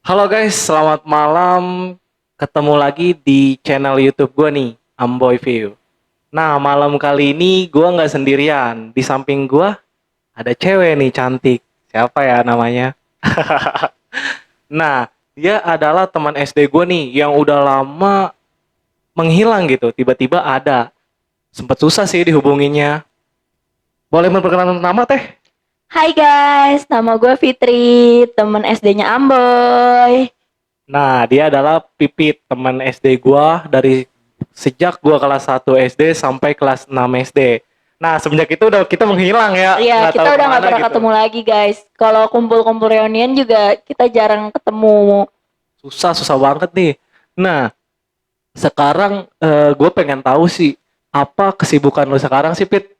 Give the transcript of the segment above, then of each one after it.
Halo guys, selamat malam. Ketemu lagi di channel YouTube gue nih, Amboy View. Nah, malam kali ini gue nggak sendirian. Di samping gue ada cewek nih cantik. Siapa ya namanya? Nah, dia adalah teman SD gue nih yang udah lama menghilang gitu. Tiba-tiba ada. Sempet susah sih dihubunginya. Boleh memperkenalkan nama teh? Hai guys, nama gue Fitri, temen SD-nya Amboy. Nah, dia adalah Pipit, teman SD gua dari sejak gua kelas 1 SD sampai kelas 6 SD. Nah, semenjak itu udah kita menghilang ya, Iya, nggak kita tahu udah nggak kemana pernah gitu. ketemu lagi guys. Kalau kumpul-kumpul reunian juga kita jarang ketemu. Susah, susah banget nih. Nah, sekarang gue pengen tahu sih, apa kesibukan lu sekarang sih, Pit?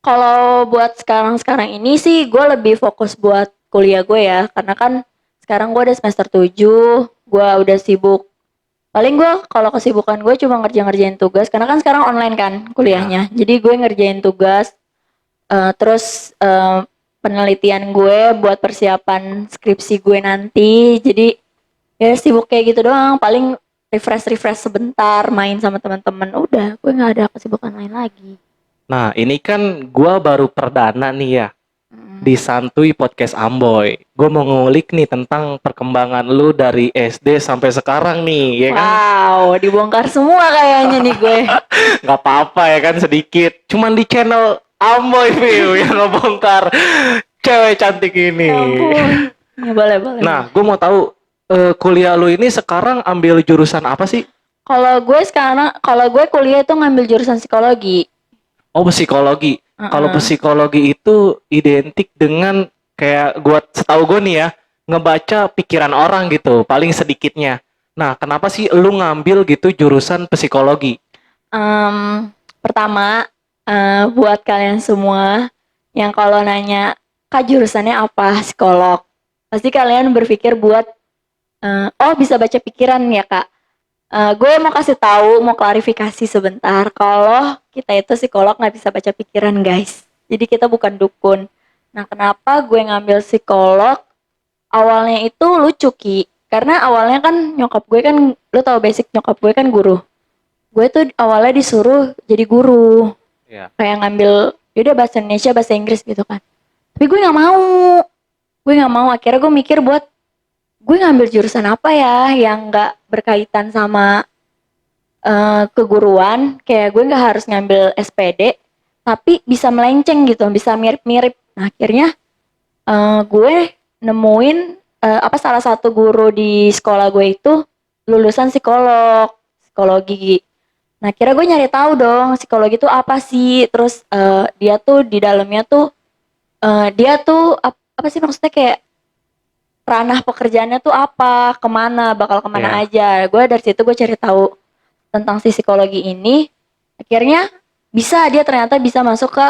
Kalau buat sekarang-sekarang ini sih gue lebih fokus buat kuliah gue ya. Karena kan sekarang gue udah semester 7, gue udah sibuk. Paling gue kalau kesibukan gue cuma ngerjain tugas. Karena kan sekarang online kan Ya. kuliahnya. Jadi gue ngerjain tugas. Terus penelitian gue buat persiapan skripsi gue nanti. Jadi ya sibuk kayak gitu doang. Paling refresh sebentar, main sama teman-teman. Udah, gue nggak ada kesibukan lain lagi. Nah, ini kan gua baru perdana nih ya, Mm. di Santuy Podcast Amboy. Gue mau ngulik nih tentang perkembangan lu dari SD sampai sekarang nih, ya kan? Wow, dibongkar semua kayaknya nih gue. Nggak apa-apa ya kan sedikit. Cuman di channel Amboy View yang ngebongkar cewek cantik Ya ini. ampun. Ya boleh, boleh, Nah, boleh. gue mau tahu kuliah lu ini sekarang ambil jurusan apa sih? Kalau gue kuliah itu ngambil jurusan psikologi. Oh, psikologi. Kalau Heeh. psikologi itu identik dengan kayak gua setahu gue nih ya, ngebaca pikiran orang gitu, paling sedikitnya. Nah, kenapa sih lu ngambil gitu jurusan psikologi? Pertama, buat kalian semua yang kalau nanya, Kak jurusannya apa? Psikolog. Pasti kalian berpikir buat, oh bisa baca pikiran ya Kak. Gue mau kasih tahu, mau klarifikasi sebentar. Kalau kita itu psikolog nggak bisa baca pikiran guys. Jadi kita bukan dukun. Nah kenapa gue ngambil psikolog? Awalnya itu lucu Ki. Karena awalnya kan nyokap gue kan, lu tau basic nyokap gue kan guru. Gue tuh awalnya disuruh jadi guru, Ya. kayak ngambil yaudah bahasa Indonesia bahasa Inggris gitu kan, tapi gue nggak mau akhirnya gue mikir buat gue ngambil jurusan apa ya yang nggak berkaitan sama keguruan, kayak gue nggak harus ngambil SPD tapi bisa melenceng gitu, bisa mirip-mirip. Nah akhirnya gue nemuin apa salah satu guru di sekolah gue itu lulusan psikologi. Nah, kira gue nyari tahu dong psikologi itu apa sih? Terus dia tuh di dalamnya tuh dia tuh apa sih maksudnya, kayak ranah pekerjaannya tuh apa, kemana, bakal kemana Ya. aja. Gue dari situ gue cari tahu tentang si psikologi ini. Akhirnya dia ternyata bisa masuk ke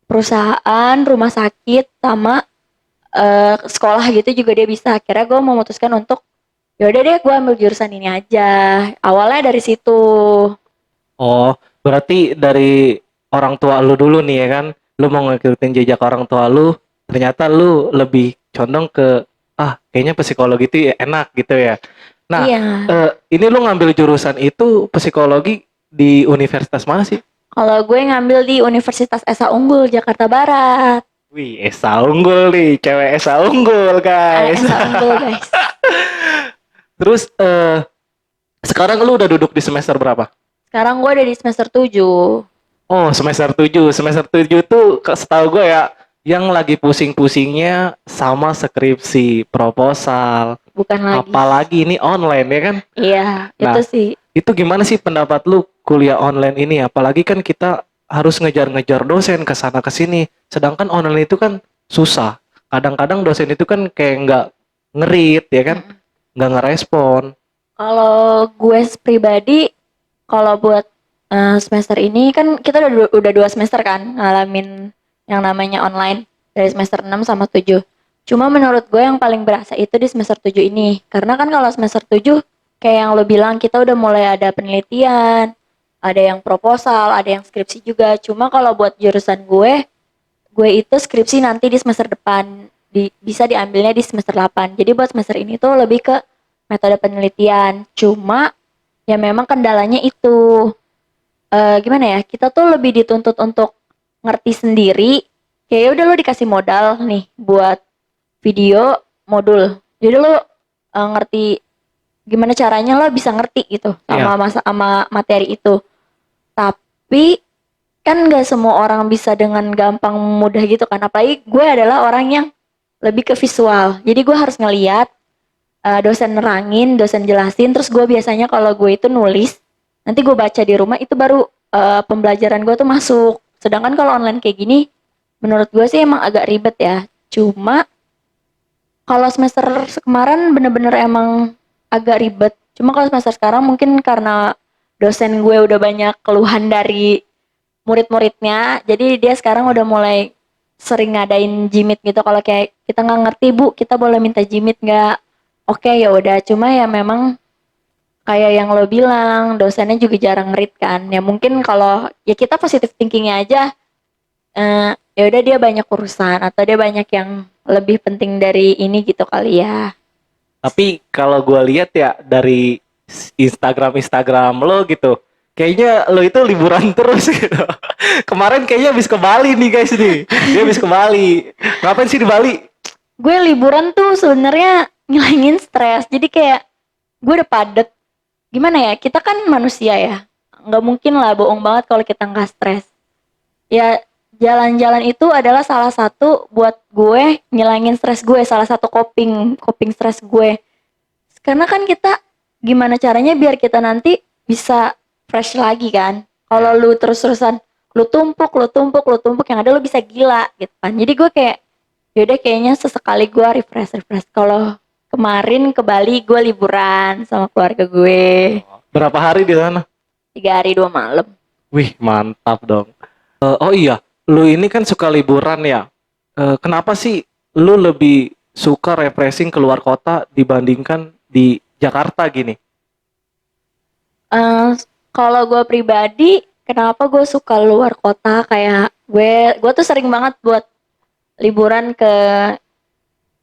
perusahaan, rumah sakit, sama sekolah gitu juga dia bisa. Akhirnya gue memutuskan untuk yaudah deh gue ambil jurusan ini aja. Awalnya dari situ. Oh, berarti dari orang tua lu dulu nih ya kan? Lu mau ngikutin jejak orang tua lu, ternyata lu lebih condong ke kayaknya psikologi itu ya enak gitu ya. Nah, Iya. ini lu ngambil jurusan itu psikologi di universitas mana sih? Kalau gue ngambil di Universitas Esa Unggul Jakarta Barat. Wih, Esa unggul nih, cewek Esa unggul Anak guys. Esa Unggul guys. Terus sekarang lu udah duduk di semester berapa? Sekarang gue udah di semester 7. Oh, semester 7. Semester 7 tuh setahu gue ya yang lagi pusing-pusingnya sama skripsi, proposal, Bukan lagi. apalagi ini online ya kan? Iya, itu Nah, sih. itu gimana sih pendapat lu kuliah online ini? Apalagi kan kita harus ngejar-ngejar dosen ke sana ke sini. Sedangkan online itu kan susah. Kadang-kadang dosen itu kan kayak nggak ngerit ya kan? Mm-mm. Nggak ngerespon. Kalau gue pribadi, kalau buat semester ini kan kita udah 2 semester kan ngalamin yang namanya online dari semester 6 sama 7. Cuma menurut gue yang paling berasa itu di semester 7 ini. Karena kan kalau semester 7 kayak yang lo bilang kita udah mulai ada penelitian, ada yang proposal, ada yang skripsi juga. Cuma kalau buat jurusan gue itu skripsi nanti di semester depan. bisa diambilnya di semester 8. Jadi buat semester ini tuh lebih ke metode penelitian. Cuma ya memang kendalanya itu gimana ya? Kita tuh lebih dituntut untuk ngerti sendiri. Kayak ya udah lo dikasih modal nih buat video modul. Jadi lo ngerti gimana caranya lo bisa ngerti gitu Iya. sama materi itu. Tapi kan nggak semua orang bisa dengan gampang mudah gitu kan. Apalagi gue adalah orang yang lebih ke visual. Jadi gue harus ngeliat dosen nerangin, dosen jelasin. Terus gue biasanya kalau gue itu nulis, nanti gue baca di rumah itu baru pembelajaran gue tuh masuk. Sedangkan kalau online kayak gini, menurut gue sih emang agak ribet ya. Cuma kalau semester kemarin bener-bener emang agak ribet. Cuma kalau semester sekarang mungkin karena dosen gue udah banyak keluhan dari murid-muridnya, jadi dia sekarang udah mulai sering ngadain jimit gitu. Kalau kayak kita nggak ngerti bu, kita boleh minta jimit nggak? Oke ya udah. Cuma ya memang kayak yang lo bilang, dosennya juga jarang ngerit kan. Ya mungkin kalau ya kita positive thinkingnya aja, ya udah dia banyak urusan atau dia banyak yang lebih penting dari ini gitu kali ya. Tapi kalau gue lihat ya dari Instagram lo gitu, kayaknya lo itu liburan terus gitu. Kemarin kayaknya habis ke Bali nih guys nih. Dia habis ke Bali. Ngapain sih di Bali? Gue liburan tuh sebenarnya ngilangin stres. Jadi kayak gue udah padet. Gimana ya? Kita kan manusia ya. Nggak mungkin lah bohong banget kalau kita nggak stres. Ya jalan-jalan itu adalah salah satu buat gue ngilangin stres gue. Salah satu coping stres gue. Karena kan kita gimana caranya biar kita nanti bisa fresh lagi kan. Kalau lu terus-terusan lu tumpuk yang ada lu bisa gila gitu kan. Jadi gue kayak yaudah kayaknya sesekali gue refresh. Kalau kemarin ke Bali gue liburan sama keluarga gue Berapa hari di sana? 3 hari 2 malam. Wih, mantap dong. Oh iya, lu ini kan suka liburan ya. Kenapa sih lu lebih suka refreshing keluar kota dibandingkan di Jakarta gini? Eh, Kalau gue pribadi, kenapa gue suka luar kota? Kayak gue tuh sering banget buat liburan ke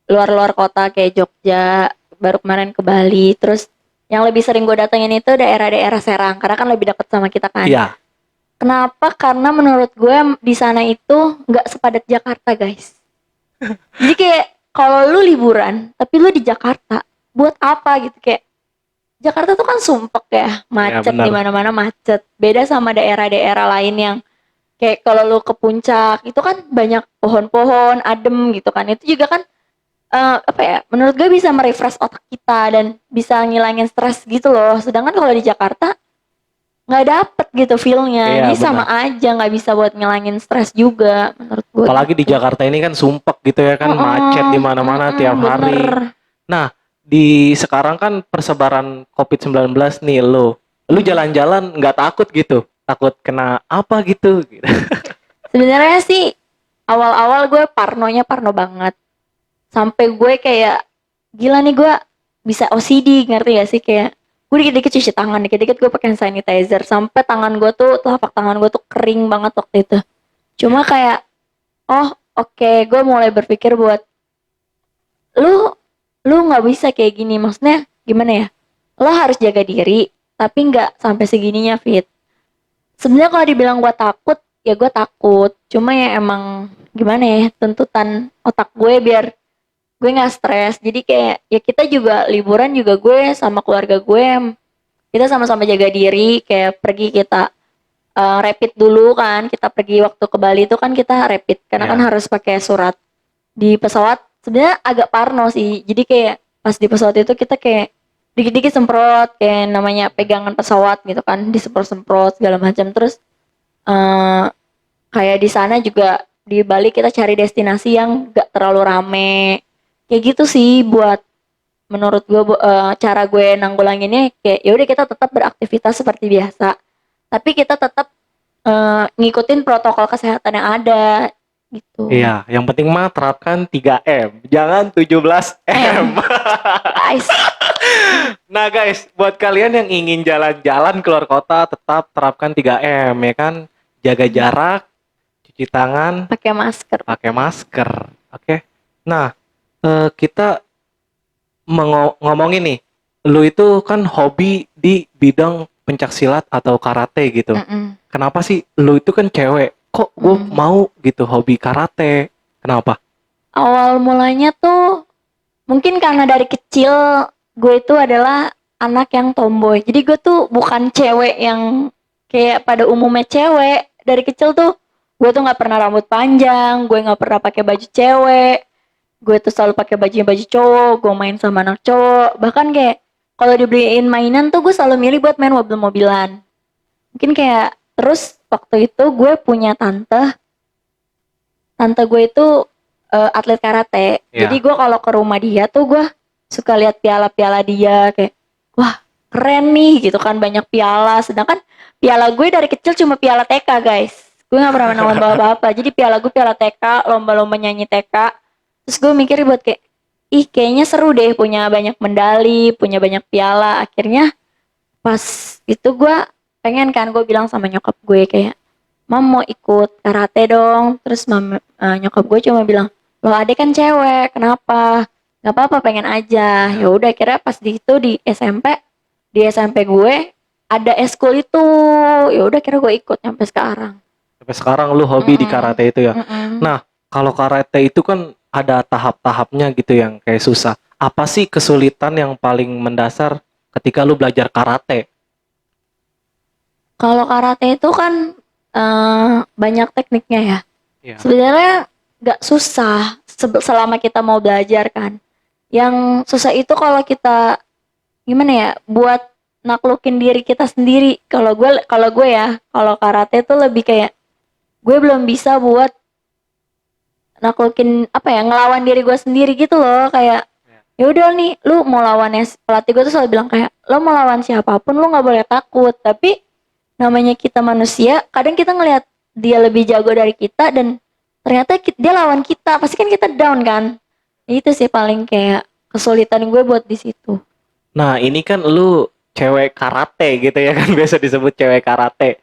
luar-luar kota kayak Jogja, baru kemarin ke Bali. Terus yang lebih sering gue datengin itu daerah-daerah Serang karena kan lebih dekat sama kita kan. Iya, Kenapa? Karena menurut gue di sana itu nggak sepadat Jakarta, guys. Jadi kayak kalau lu liburan tapi lu di Jakarta, buat apa gitu? Kayak Jakarta tuh kan sumpek ya, iya macet di benar. mana-mana macet. Beda sama daerah-daerah lain yang kayak kalau lu ke puncak itu kan banyak pohon-pohon, adem gitu kan. Itu juga kan apa ya? Menurut gue bisa merefresh otak kita dan bisa ngilangin stres gitu loh. Sedangkan kalau di Jakarta nggak dapet gitu feelnya. Iya Jadi sama benar. aja nggak bisa buat ngilangin stres juga menurut gue Apalagi di gitu. Jakarta ini kan sumpek gitu ya kan, macet di mana-mana tiap hari. Bener. Nah, di sekarang kan persebaran COVID-19 nih lu Hmm. jalan-jalan nggak takut gitu? Takut kena apa gitu? Sebenarnya sih awal-awal gue parno banget. Sampai gue kayak gila nih gue bisa OCD ngerti gak sih kayak gue dikit-dikit cuci tangan, dikit-dikit gue pakai hand sanitizer sampai tangan gue tuh telapak tangan gue tuh kering banget waktu itu. Cuma kayak oh oke, gue mulai berpikir buat lu lu nggak bisa kayak gini, maksudnya gimana ya, lo harus jaga diri tapi nggak sampai segininya Fit. Sebenarnya kalau dibilang gue takut ya gue takut, cuma ya emang gimana ya, tuntutan otak gue biar gue nggak stres. Jadi kayak ya kita juga liburan juga gue sama keluarga gue kita sama-sama jaga diri, kayak pergi kita rapid dulu kan. Kita pergi waktu ke Bali itu kan kita rapid karena kan Ya. harus pakai surat. Di pesawat sebenarnya agak parno sih, jadi kayak pas di pesawat itu kita kayak dikit-dikit semprot kayak namanya pegangan pesawat gitu kan, disemprot-semprot segala macam. Terus eh kayak di sana juga di Bali kita cari destinasi yang gak terlalu rame kayak gitu sih. Buat menurut gue cara gue nanggulanginnya kayak ya udah kita tetap beraktivitas seperti biasa tapi kita tetap ngikutin protokol kesehatan yang ada gitu. Iya, yang penting mah terapkan 3M, jangan 17M. Guys. Nah guys, buat kalian yang ingin jalan-jalan keluar kota, tetap terapkan 3M ya kan. Jaga jarak, cuci tangan, Pakai masker. pakai masker. Oke. Nah, kita ngomongin nih, lu itu kan hobi di bidang pencak silat atau karate gitu. Mm-mm. Kenapa sih lu itu kan cewek? Kok gue Mm. mau gitu hobi karate? Kenapa? Awal mulanya tuh mungkin karena dari kecil gue itu adalah anak yang tomboy. Jadi gue tuh bukan cewek yang kayak pada umumnya cewek. Dari kecil tuh gue tuh nggak pernah rambut panjang, gue nggak pernah pakai baju cewek. Gue tuh selalu pakai baju cowok, gue main sama anak cowok. Bahkan kayak kalau dibeliin mainan tuh gue selalu milih buat main mobil-mobilan. Mungkin kayak terus waktu itu gue punya tante. Tante gue itu atlet karate. Ya. Jadi gue kalau ke rumah dia tuh gue suka lihat piala-piala dia kayak wah keren nih gitu kan banyak piala. Sedangkan piala gue dari kecil cuma piala TK guys. Gue nggak pernah menang lomba apa-apa. Jadi piala gue piala TK, lomba-lomba nyanyi TK. Terus gue mikir buat kayak ih kayaknya seru deh punya banyak medali, punya banyak piala. Akhirnya pas itu gue pengen kan gue bilang sama nyokap gue kayak Mam mau ikut karate dong. Terus nyokap gue cuma bilang, lo adek kan cewek, kenapa? Gak apa-apa pengen aja. Ya udah kira pas di itu di SMP gue ada eskul itu. Ya udah kira gue ikut sampai sekarang. Sampai sekarang lu hobi di Mm-mm. karate itu ya. Mm-mm. Nah, kalau karate itu kan ada tahap-tahapnya gitu yang kayak susah. Apa sih kesulitan yang paling mendasar ketika lu belajar karate? Kalau karate itu kan banyak tekniknya ya. Ya. Sebenarnya gak susah selama kita mau belajar kan. Yang susah itu kalau kita gimana ya buat naklukin diri kita sendiri. Kalau gue ya kalau karate itu lebih kayak gue belum bisa buat naklukin apa ya ngelawan diri gue sendiri gitu loh kayak ya udah nih lu mau lawannya pelatih gue tuh selalu bilang kayak lo mau lawan siapapun lu nggak boleh takut tapi namanya kita manusia kadang kita ngelihat dia lebih jago dari kita dan ternyata dia lawan kita pasti kan kita down kan. Itu sih paling kayak kesulitan gue buat di situ. Nah, ini kan lu cewek karate gitu ya kan biasa disebut cewek karate.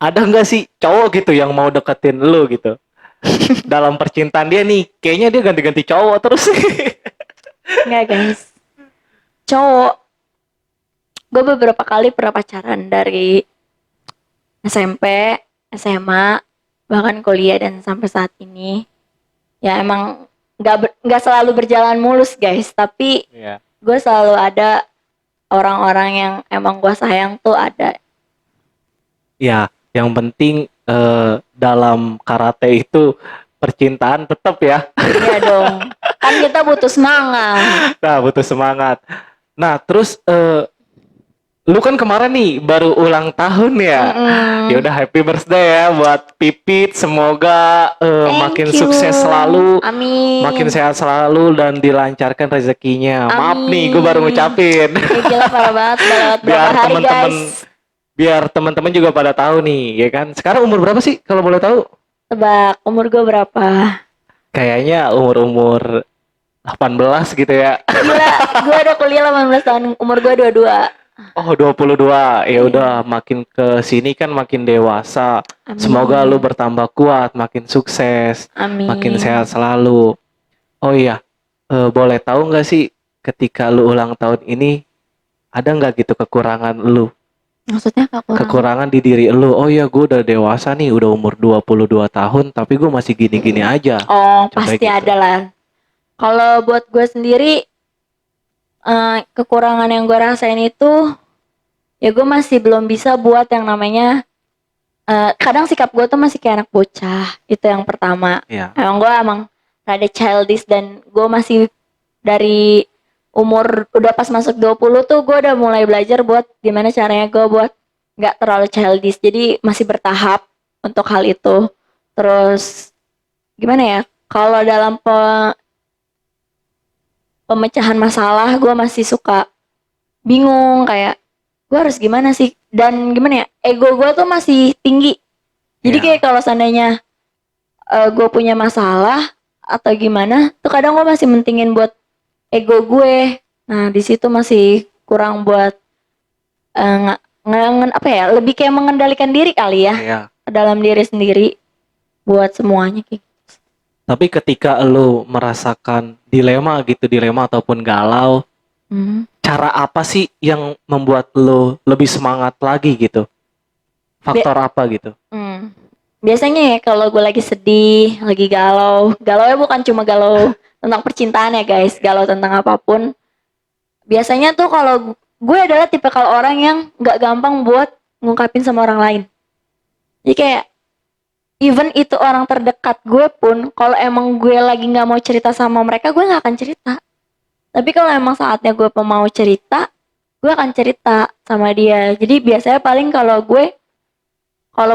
Ada nggak sih cowok gitu yang mau deketin lu gitu? Dalam percintaan dia nih, kayaknya dia ganti-ganti cowok terus. Enggak guys, cowok gue beberapa kali pernah pacaran dari SMP, SMA, bahkan kuliah dan sampai saat ini. Ya emang nggak selalu berjalan mulus guys, tapi Iya. gue selalu ada orang-orang yang emang gue sayang tuh ada. Ya, yang penting dalam karate itu percintaan tetap ya. Iya dong, kan kita butuh semangat. Nah, butuh semangat. Nah, terus lu kan kemarin nih baru ulang tahun ya. Ya Mm-mm. udah happy birthday ya buat Pipit. Semoga makin Thank you. sukses selalu, makin Amin. sehat selalu dan dilancarkan rezekinya. Maaf nih, gue baru Amin. ngucapin. Ya gila parah banget, udah lewat berapa biar hari teman-teman guys. biar teman-teman juga pada tahu nih, ya kan? Sekarang umur berapa sih kalau boleh tahu? Tebak umur gue berapa? Kayaknya umur-umur 18 gitu ya. Gila, gue udah kuliah 18 tahun, umur gue 22. Oh, 22. Ya Iya. udah makin ke sini kan makin dewasa. Amin. Semoga lu bertambah kuat, makin sukses, Amin. makin sehat selalu. Oh iya, boleh tahu nggak sih ketika lu ulang tahun ini ada nggak gitu kekurangan lu? Maksudnya Kekurangan di diri lu. Oh iya, gue udah dewasa nih, udah umur 22 tahun, tapi gue masih gini-gini aja. Oh, Contohnya pasti gitu. ada lah. Kalau buat gue sendiri, kekurangan yang gue rasain itu, ya gue masih belum bisa buat yang namanya, kadang sikap gue tuh masih kayak anak bocah. Itu yang pertama. Iya. Emang rada childish dan gue masih dari umur udah pas masuk 20 tuh gue udah mulai belajar buat gimana caranya gue buat nggak terlalu childish. Jadi masih bertahap untuk hal itu. Terus gimana ya? Kalau dalam pemecahan masalah gue masih suka bingung kayak gue harus gimana sih dan gimana ya ego gue tuh masih tinggi jadi Iya. kayak kalau seandainya gue punya masalah atau gimana tuh kadang gue masih mentingin buat ego gue nah di situ masih kurang buat apa ya lebih kayak mengendalikan diri kali ya Iya. dalam diri sendiri buat semuanya kayak gitu. Tapi ketika lo merasakan dilema gitu, dilema ataupun galau, Hmm. cara apa sih yang membuat lo lebih semangat lagi gitu? Faktor apa gitu? Hmm. Biasanya ya kalau gue lagi sedih, lagi galau, galaunya bukan cuma galau tentang percintaan ya guys, galau tentang apapun. Biasanya tuh kalau gue adalah tipikal orang yang nggak gampang buat ngungkapin sama orang lain. Jadi kayak even itu orang terdekat gue pun, kalau emang gue lagi nggak mau cerita sama mereka, gue nggak akan cerita. Tapi kalau emang saatnya gue mau cerita, gue akan cerita sama dia. Jadi biasanya paling kalau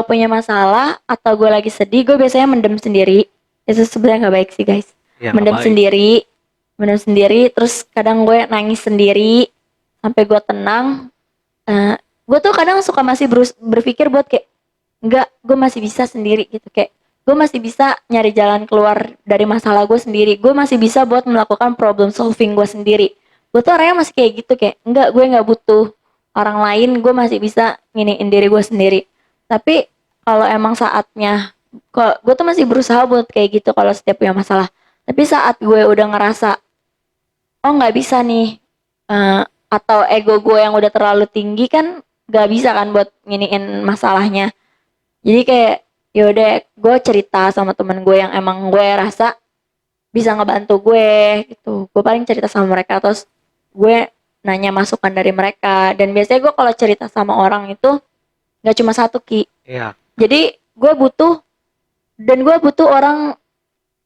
punya masalah atau gue lagi sedih, gue biasanya mendem sendiri. Itu sebenarnya nggak baik sih guys. Ya nggak Mendem baik. sendiri, mendem sendiri. Terus kadang gue nangis sendiri sampai gue tenang. Gue tuh kadang suka masih berpikir buat kayak, enggak, gue masih bisa sendiri gitu. Kayak gue masih bisa nyari jalan keluar dari masalah gue sendiri. Gue masih bisa buat melakukan problem solving gue sendiri. Gue tuh orangnya masih kayak gitu, kayak enggak, gue nggak butuh orang lain. Gue masih bisa nginiin diri gue sendiri. Tapi kalau emang saatnya, kok gue tuh masih berusaha buat kayak gitu kalau setiap punya masalah. Tapi saat gue udah ngerasa, oh nggak bisa nih, atau ego gue yang udah terlalu tinggi kan, nggak bisa kan buat nginiin masalahnya. Jadi kayak yaudah gue cerita sama temen gue yang emang gue rasa bisa ngebantu gue gitu. Gue paling cerita sama mereka, terus gue nanya masukan dari mereka. Dan biasanya gue kalau cerita sama orang itu nggak cuma satu Ki. Iya. Jadi gue butuh orang,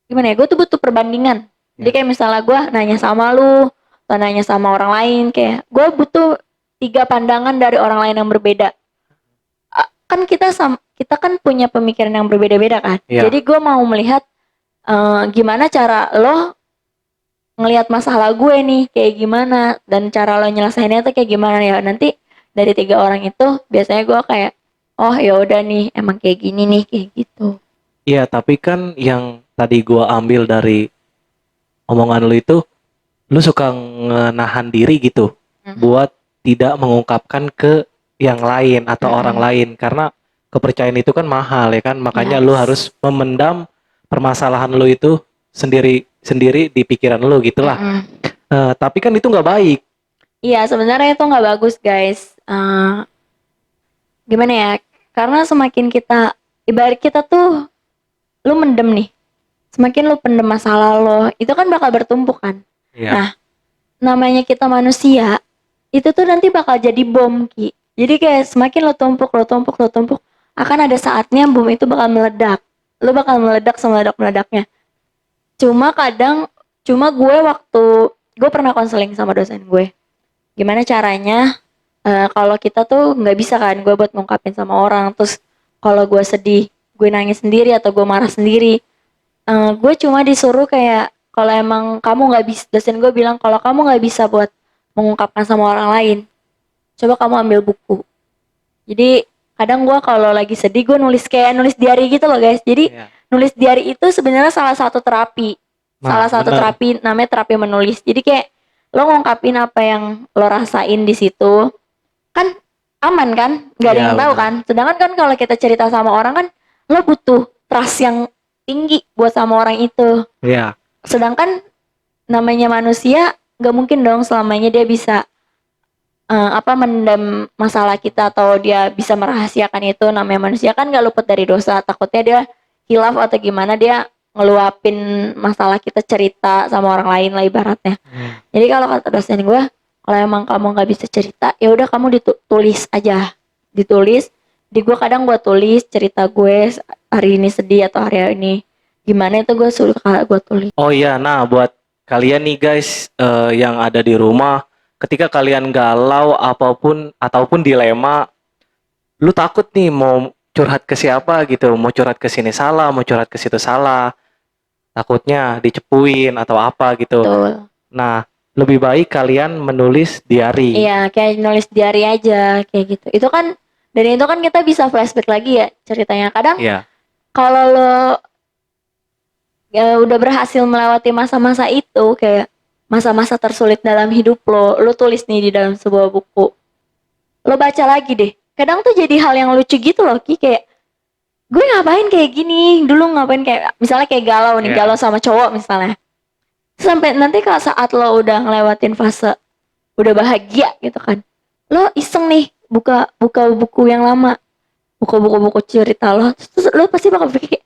gimana ya, gue tuh butuh perbandingan. Jadi Ya. kayak misalnya gue nanya sama lu atau nanya sama orang lain, kayak gue butuh 3 pandangan dari orang lain yang berbeda. Kan kita kan punya pemikiran yang berbeda-beda kan. Iya. Jadi gue mau melihat gimana cara lo ngelihat masalah gue nih kayak gimana, dan cara lo nyelesainnya tuh kayak gimana ya. Nanti dari 3 orang itu biasanya gue kayak, oh ya udah nih emang kayak gini nih, kayak gitu. Iya, tapi kan yang tadi gua ambil dari omongan lu itu, lu suka ngenahan diri gitu buat tidak mengungkapkan ke yang lain atau orang lain karena kepercayaan itu kan mahal ya kan, makanya lu Yes. harus memendam permasalahan lu itu sendiri sendiri di pikiran lu gitulah. Tapi kan itu nggak baik. Iya, sebenarnya itu nggak bagus guys. Gimana ya? Karena semakin kita, ibarat kita tuh, lu mendem nih, semakin lu pendem masalah lo, itu kan bakal bertumpuk kan. Iya. Nah, namanya kita manusia, itu tuh nanti bakal jadi bom Ki. Jadi kayak semakin lo tumpuk, akan ada saatnya bom itu bakal meledak. Lo bakal meledak semeledak-meledaknya. Cuma gue pernah konseling sama dosen gue. Gimana caranya kalau kita tuh nggak bisa kan gue buat ngungkapin sama orang. Terus kalau gue sedih, gue nangis sendiri atau gue marah sendiri. Gue cuma disuruh kayak, kalau emang kamu nggak bisa, dosen gue bilang kalau kamu nggak bisa buat mengungkapkan sama orang lain, coba kamu ambil buku. Jadi kadang gue kalau lagi sedih, gue nulis diary gitu loh guys. Jadi Iya. nulis diary itu sebenarnya salah satu terapi. Nah, Salah satu bener. terapi namanya terapi menulis. Jadi kayak lo ngungkapin apa yang lo rasain di situ, kan aman kan, nggak ada Iya, yang tahu bener. kan. Sedangkan kan kalau kita cerita sama orang kan, lo butuh trust yang tinggi buat sama orang itu. Iya. Sedangkan namanya manusia nggak mungkin dong selamanya dia bisa mendam masalah kita, atau dia bisa merahasiakan itu. Namanya manusia kan nggak luput dari dosa. Takutnya dia hilaf atau gimana, dia ngeluapin masalah kita, cerita sama orang lain lah ibaratnya. Jadi kalau kata dosen gue, kalau emang kamu nggak bisa cerita, ya udah kamu ditulis aja, ditulis. Di gue kadang gue tulis cerita gue hari ini sedih atau hari ini gimana, itu gue suka gue tulis. Oh iya, nah buat kalian nih guys yang ada di rumah, ketika kalian galau ataupun dilema, lu takut nih mau curhat ke siapa gitu, mau curhat ke sini salah, mau curhat ke situ salah, takutnya dicepuin atau apa gitu. Betul. Nah, lebih baik kalian menulis diary. Iya, kayak nulis diary aja kayak gitu. Itu kan, dari itu kan kita bisa flashback lagi ya ceritanya. Kadang Iya. kalau lo ya udah berhasil melewati masa-masa itu, kayak masa-masa tersulit dalam hidup lo tulis nih di dalam sebuah buku. Lo baca lagi deh. Kadang tuh jadi hal yang lucu gitu loh Ki, kayak gue ngapain kayak gini, dulu ngapain kayak misalnya kayak galau nih, Iya. galau sama cowok misalnya. Sampai nanti kalau saat lo udah ngelewatin fase udah bahagia gitu kan, lo iseng nih buka buka buku yang lama, buka buku-buku cerita lo, terus lo pasti bakal pikir kayak,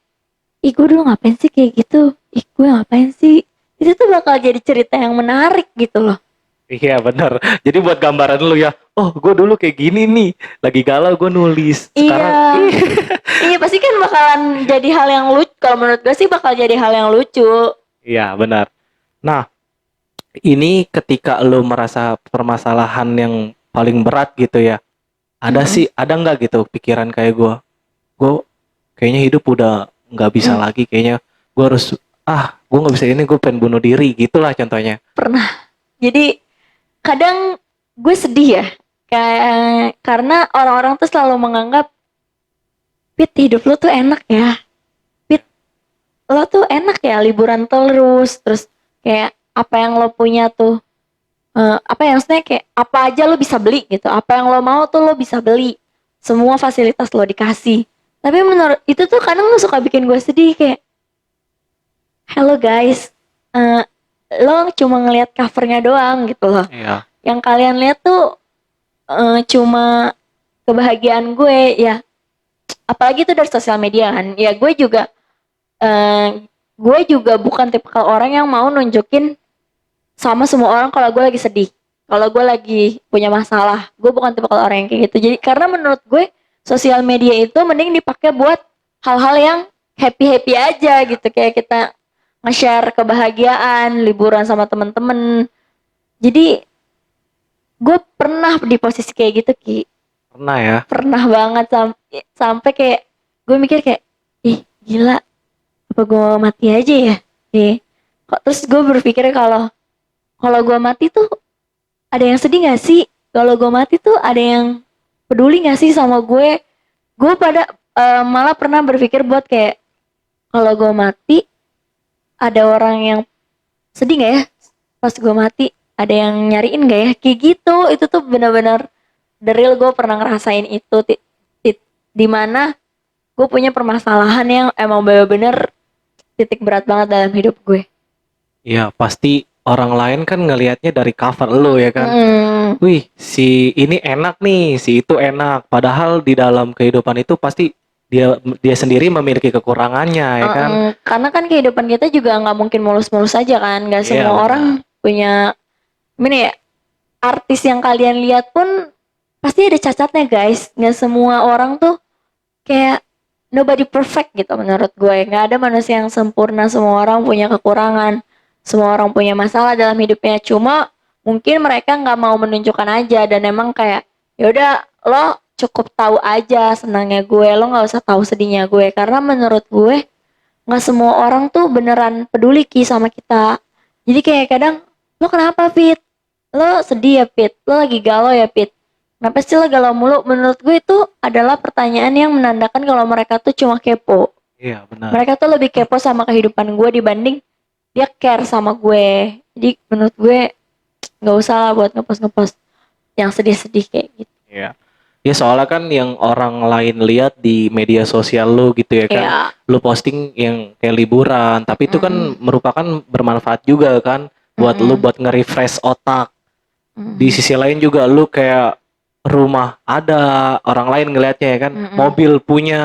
ih gue dulu ngapain sih kayak gitu, ih gue ngapain sih, itu tuh bakal jadi cerita yang menarik gitu loh. Iya benar. Jadi buat gambaran lu ya. Oh, gue dulu kayak gini nih. Lagi galau gue nulis. Sekarang Iya, iya pasti kan bakalan jadi hal yang lucu. Kalau menurut gue sih bakal jadi hal yang lucu. iya benar. Nah, ini ketika lu merasa permasalahan yang paling berat gitu ya. Ada nggak gitu pikiran kayak gue? Gue kayaknya hidup udah nggak bisa Hmm, lagi. Kayaknya gue harus gue nggak bisa ini. Gue pengen bunuh diri. Gitulah contohnya. pernah. Jadi kadang gue sedih ya, kayak karena orang-orang tuh selalu menganggap, Pit hidup lu tuh enak ya, Pit lo tuh enak ya liburan terus kayak apa yang lo punya tuh, apa yang maksudnya kayak apa aja lo bisa beli gitu, apa yang lo mau tuh lo bisa beli, semua fasilitas lo dikasih. Tapi menurut itu tuh kadang suka bikin gue sedih kayak, hello guys, eh, lo cuma ngelihat covernya doang gitu loh. Iya. Yang kalian lihat tuh cuma kebahagiaan gue ya, apalagi itu dari sosial media kan. Ya gue juga bukan tipikal orang yang mau nunjukin sama semua orang kalau gue lagi sedih, kalau gue lagi punya masalah. Gue bukan tipikal orang yang kayak gitu. Jadi karena menurut gue sosial media itu mending dipakai buat hal-hal yang happy-happy aja gitu, kayak kita nge-share kebahagiaan, liburan sama temen-temen. Jadi gue pernah di posisi kayak gitu Ki, Pernah ya. pernah banget sampai kayak gue mikir kayak, ih gila, apa gue mau mati aja ya, kok. Terus gue berpikir kalau kalau gue mati tuh ada yang sedih gak sih, kalau gue mati tuh ada yang peduli gak sih sama gue pada malah pernah berpikir buat kayak, kalau gue mati ada orang yang sedih gak ya pas gue mati, ada yang nyariin gak ya, kayak gitu. Itu tuh benar-benar the real, gue pernah ngerasain itu di mana gue punya permasalahan yang emang bener-bener titik berat banget dalam hidup gue. Iya, pasti orang lain kan ngelihatnya dari cover lu ya kan. Hmm, Wih, si ini enak nih, si itu enak. Padahal di dalam kehidupan itu pasti dia dia sendiri memiliki kekurangannya ya kan. karena kan kehidupan kita juga nggak mungkin mulus-mulus aja kan, nggak Iya semua orang benar. punya, gimana ya, artis yang kalian lihat pun pasti ada cacatnya guys, nggak semua orang tuh kayak, nobody perfect gitu menurut gue, nggak ada manusia yang sempurna, semua orang punya kekurangan, semua orang punya masalah dalam hidupnya. Cuma mungkin mereka nggak mau menunjukkan aja, dan emang kayak, yaudah lo cukup tahu aja senangnya gue, lo nggak usah tahu sedihnya gue, karena menurut gue nggak semua orang tuh beneran peduli Ki sama kita. Jadi kayak kadang, lo kenapa Fit, lo sedih ya Pit, lo lagi galau ya Pit, kenapa sih lo galau mulu? Menurut gue itu adalah pertanyaan yang menandakan kalau mereka tuh cuma kepo. Iya benar. Mereka tuh lebih kepo sama kehidupan gue dibanding dia care sama gue. Jadi menurut gue nggak usah lah buat ngepost-ngepost yang sedih-sedih kayak gitu. Iya. Ya soalnya kan yang orang lain lihat di media sosial lu gitu ya kan. Ya, Lu posting yang kayak liburan, tapi itu kan merupakan bermanfaat juga kan buat lu buat nge-refresh otak. Di sisi lain juga lu kayak rumah ada, orang lain ngelihatnya ya kan, mobil punya.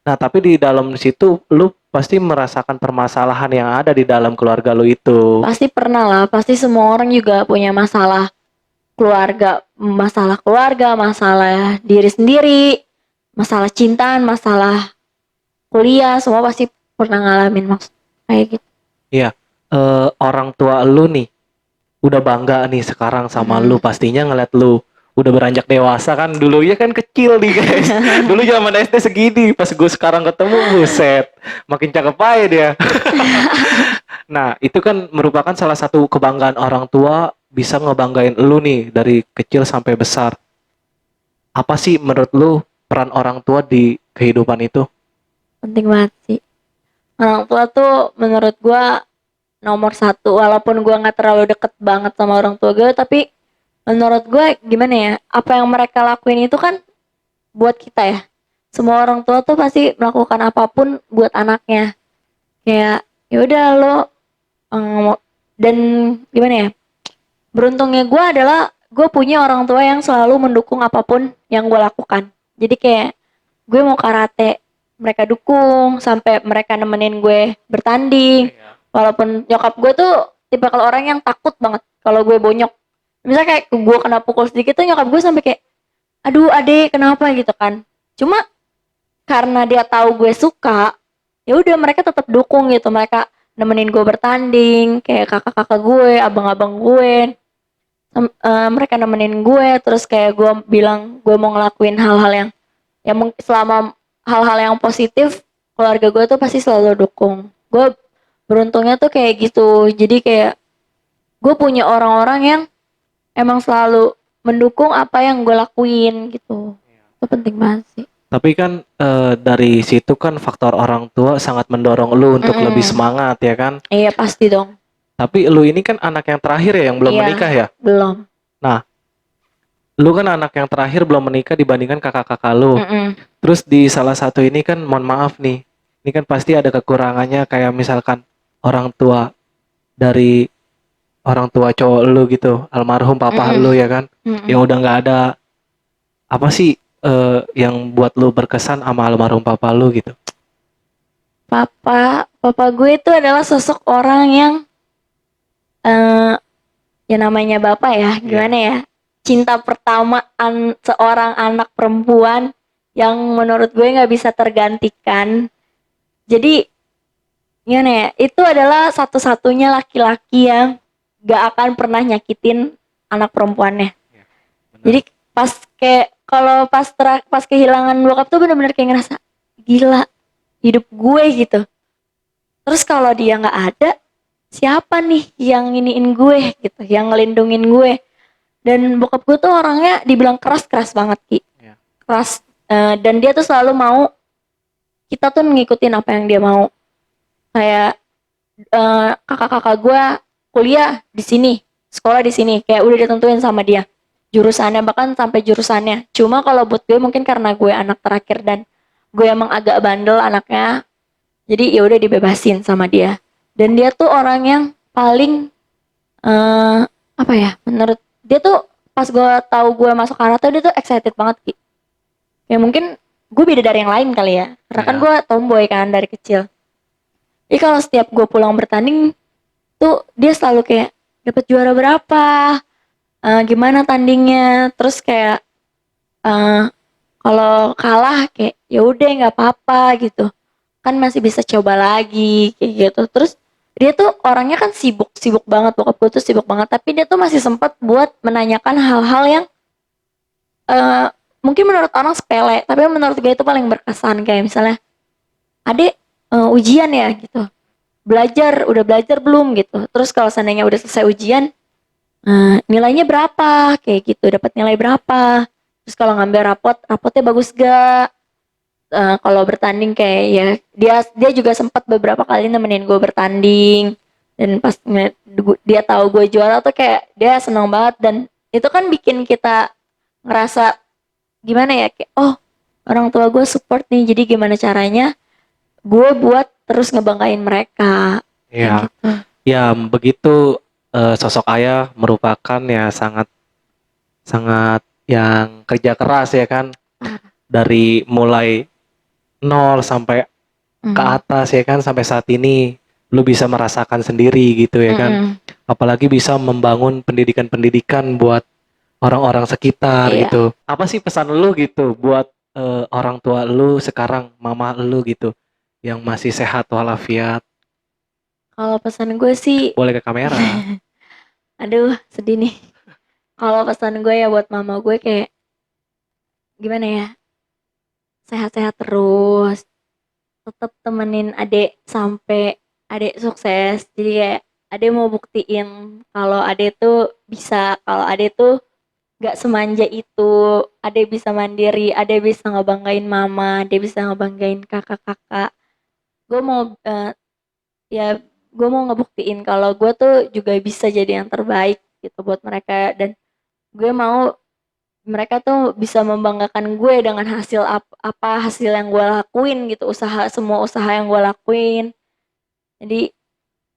Nah, tapi di dalam situ lu pasti merasakan permasalahan yang ada di dalam keluarga lu itu. pasti pernah lah, pasti semua orang juga punya masalah keluarga, masalah diri sendiri, masalah cintaan, masalah kuliah, semua pasti pernah ngalamin maksud kayak gitu. Iya, orang tua lu nih udah bangga nih sekarang sama lu, pastinya ngeliat lu udah beranjak dewasa kan, dulunya kan kecil nih guys. Dulu zaman SD segini, pas gue sekarang ketemu buset, makin cakep aja dia. Nah, itu kan merupakan salah satu kebanggaan orang tua bisa ngebanggain lu nih dari kecil sampai besar. Apa sih menurut lu peran orang tua di kehidupan itu? Penting banget sih. Orang tua tuh menurut gua nomor satu, walaupun gua nggak terlalu deket banget sama orang tua gue, tapi menurut gua gimana ya, apa yang mereka lakuin itu kan buat kita ya, semua orang tua tuh pasti melakukan apapun buat anaknya. Kayak ya udah lo dan gimana ya? Beruntungnya gue adalah gue punya orang tua yang selalu mendukung apapun yang gue lakukan. Jadi kayak gue mau karate, mereka dukung sampai mereka nemenin gue bertanding. Iya. Walaupun nyokap gue tuh tipe kalau orang yang takut banget kalau gue bonyok. Misalnya kayak gue kena pukul sedikit tuh nyokap gue sampai kayak, aduh adek kenapa gitu kan. Cuma karena dia tahu gue suka, ya udah mereka tetap dukung gitu. Mereka nemenin gue bertanding, kayak kakak-kakak gue, abang-abang gue. Mereka nemenin gue, terus kayak gue bilang gue mau ngelakuin hal-hal yang selama hal-hal yang positif, keluarga gue tuh pasti selalu dukung. Gue beruntungnya tuh kayak gitu. Jadi kayak gue punya orang-orang yang emang selalu mendukung apa yang gue lakuin gitu. Itu penting banget sih. Tapi kan dari situ kan faktor orang tua sangat mendorong lu untuk lebih Mm-mm. semangat ya kan. Iya pasti dong. Tapi lu ini kan anak yang terakhir ya yang belum Iya, menikah ya. belum. Nah, lu kan anak yang terakhir belum menikah dibandingkan kakak-kakak lu. Mm-mm. Terus di salah satu ini kan mohon maaf nih. Ini kan pasti ada kekurangannya kayak misalkan orang tua dari orang tua cowok lu gitu, almarhum papa Mm-mm. lu ya kan. Mm-mm. Yang udah nggak ada apa sih yang buat lu berkesan sama almarhum papa lu gitu. Papa gue itu adalah sosok orang yang eh ya namanya bapak ya, Iya. gimana ya? Cinta pertama seorang anak perempuan yang menurut gue nggak bisa tergantikan. Jadi gimana ya? Itu adalah satu-satunya laki-laki yang gak akan pernah nyakitin anak perempuannya. Iya, benar. Jadi pas kayak kalau pas kehilangan bokap tuh bener-bener kayak ngerasa gila hidup gue gitu. Terus kalau dia nggak ada, siapa nih yang iniin gue gitu, yang ngelindungin gue. Dan bokap gue tuh orangnya dibilang keras banget Ki. Iya. Keras. Dan dia tuh selalu mau kita tuh ngikutin apa yang dia mau. Kayak kakak-kakak gue kuliah di sini, sekolah di sini, kayak udah ditentuin sama dia jurusannya, bahkan sampai jurusannya. Cuma kalau buat gue mungkin karena gue anak terakhir dan gue emang agak bandel anaknya, jadi ya udah dibebasin sama dia. Dan dia tuh orang yang paling apa ya, menurut dia tuh pas gue tahu gue masuk karate dia tuh excited banget Ki. Ya mungkin gue beda dari yang lain kali ya, karena kan Iya. gue tomboy kan dari kecil. Jadi kalau setiap gue pulang bertanding tuh dia selalu kayak dapat juara berapa, gimana tandingnya, terus kayak eh, kalau kalah kayak ya udah nggak apa-apa gitu, kan masih bisa coba lagi kayak gitu. Terus dia tuh orangnya kan sibuk banget, bokap gue tuh sibuk banget, tapi dia tuh masih sempat buat menanyakan hal-hal yang eh, mungkin menurut orang sepele, tapi menurut gue itu paling berkesan. Kayak misalnya, adek ujian ya gitu, udah belajar belum gitu. Terus kalau seandainya udah selesai ujian, nilainya berapa kayak gitu, dapat nilai berapa. Terus kalau ngambil rapotnya bagus gak. Kalau bertanding kayak ya dia juga sempat beberapa kali nemenin gue bertanding, dan pas dia tahu gue juara tuh kayak dia seneng banget. Dan itu kan bikin kita ngerasa gimana ya, kayak oh orang tua gue support nih, jadi gimana caranya gue buat terus ngebanggain mereka Iya. kayak gitu. Ya begitu sosok ayah merupakan ya sangat sangat yang kerja keras ya kan dari mulai nol sampai ke Mm. atas ya kan sampai saat ini lu bisa merasakan sendiri gitu ya kan. Mm-mm. Apalagi bisa membangun pendidikan-pendidikan buat orang-orang sekitar Iya. gitu. Apa sih pesan lu gitu buat orang tua lu sekarang, mama lu gitu yang masih sehat walafiat? Kalau pesan gue sih, Boleh ke kamera. aduh sedih nih. Kalau pesan gue ya buat mama gue kayak gimana ya, sehat-sehat terus, tetap temenin adek sampai adek sukses. Jadi kayak adek mau buktiin kalau adek tuh bisa, kalau adek tuh gak semanja itu, adek bisa mandiri, adek bisa ngebanggain mama, adek bisa ngebanggain kakak-kakak. Gue mau ya gue mau ngebuktiin kalau gue tuh juga bisa jadi yang terbaik gitu buat mereka. Dan gue mau mereka tuh bisa membanggakan gue dengan hasil apa hasil yang gue lakuin gitu, semua usaha yang gue lakuin. Jadi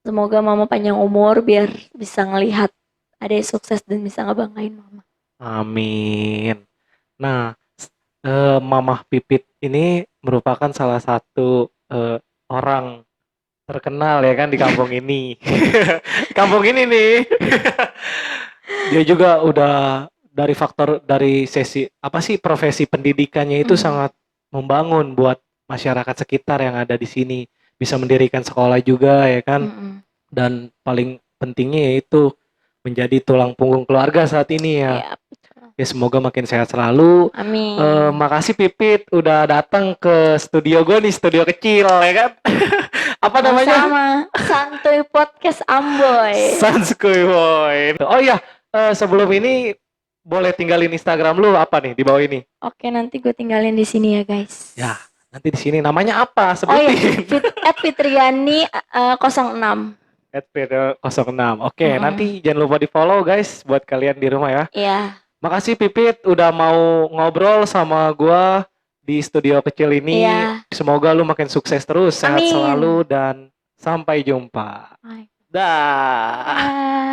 semoga mama panjang umur biar bisa ngelihat adek sukses dan bisa ngebanggain mama. Amin. Nah, Mamah Pipit ini merupakan salah satu orang terkenal ya kan di kampung ini. Kampung ini nih. Dia juga udah dari sesi apa sih profesi pendidikannya itu sangat membangun buat masyarakat sekitar yang ada di sini. Bisa mendirikan sekolah juga ya kan. Dan paling pentingnya yaitu menjadi tulang punggung keluarga saat ini ya. Iya, betul. Ya semoga makin sehat selalu. Amin. Makasih Pipit udah datang ke studio gue nih, studio kecil ya kan. Apa namanya? Sama Santuy Podcast Amboy. Sanskuy Boy. Oh iya, sebelum ini boleh tinggalin Instagram lu apa nih di bawah ini? Oke, nanti gue tinggalin di sini ya guys. Ya, nanti di sini namanya apa? Oh iya, Sebutin. @fitriani 06. @Peter06. Oke, nanti jangan lupa di follow guys buat kalian di rumah ya. Iya. Makasih Pipit udah mau ngobrol sama gua di studio kecil ini. Iya. Semoga lu makin sukses terus, sehat Amin. selalu dan sampai jumpa. Bye. Dah.